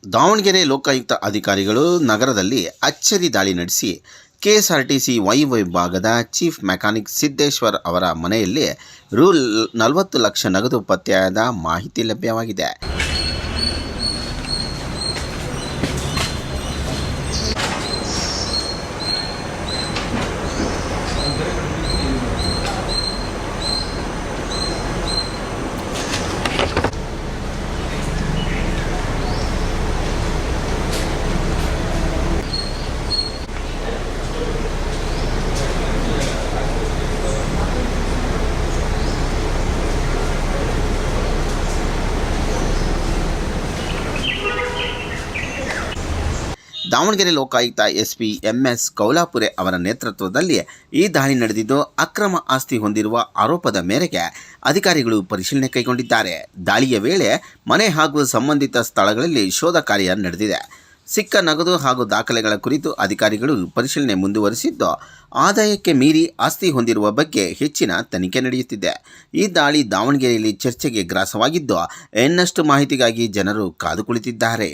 ದಾವಣಗೆರೆ ಲೋಕಾಯುಕ್ತ ಅಧಿಕಾರಿಗಳು ನಗರದಲ್ಲಿ ಅಚ್ಚರಿ ದಾಳಿ ನಡೆಸಿ ಕೆಎಸ್ಆರ್ಟಿಸಿ ವೈ ವಿಭಾಗದ ಚೀಫ್ ಮೆಕ್ಯಾನಿಕ್ ಸಿದ್ದೇಶ್ವರ್ ಅವರ ಮನೆಯಲ್ಲಿ ರೂ 40 ಲಕ್ಷ ನಗದು ಪತ್ತೆಯಾದ ಮಾಹಿತಿ ಲಭ್ಯವಾಗಿದೆ. ದಾವಣಗೆರೆ ಲೋಕಾಯುಕ್ತ ಎಸ್ಪಿ ಎಂಎಸ್ ಕೌಲಾಪುರೆ ಅವರ ನೇತೃತ್ವದಲ್ಲಿ ಈ ದಾಳಿ ನಡೆದಿದ್ದು, ಅಕ್ರಮ ಆಸ್ತಿ ಹೊಂದಿರುವ ಆರೋಪದ ಮೇರೆಗೆ ಅಧಿಕಾರಿಗಳು ಪರಿಶೀಲನೆ ಕೈಗೊಂಡಿದ್ದಾರೆ. ದಾಳಿಯ ವೇಳೆ ಮನೆ ಹಾಗೂ ಸಂಬಂಧಿತ ಸ್ಥಳಗಳಲ್ಲಿ ಶೋಧ ಕಾರ್ಯ ನಡೆದಿದೆ. ಸಿಕ್ಕ ನಗದು ಹಾಗೂ ದಾಖಲೆಗಳ ಕುರಿತು ಅಧಿಕಾರಿಗಳು ಪರಿಶೀಲನೆ ಮುಂದುವರಿಸಿದ್ದು, ಆದಾಯಕ್ಕೆ ಮೀರಿ ಆಸ್ತಿ ಹೊಂದಿರುವ ಬಗ್ಗೆ ಹೆಚ್ಚಿನ ತನಿಖೆ ನಡೆಯುತ್ತಿದೆ. ಈ ದಾಳಿ ದಾವಣಗೆರೆಯಲ್ಲಿ ಚರ್ಚೆಗೆ ಗ್ರಾಸವಾಗಿದ್ದು, ಇನ್ನಷ್ಟು ಮಾಹಿತಿಗಾಗಿ ಜನರು ಕಾದು ಕುಳಿತಿದ್ದಾರೆ.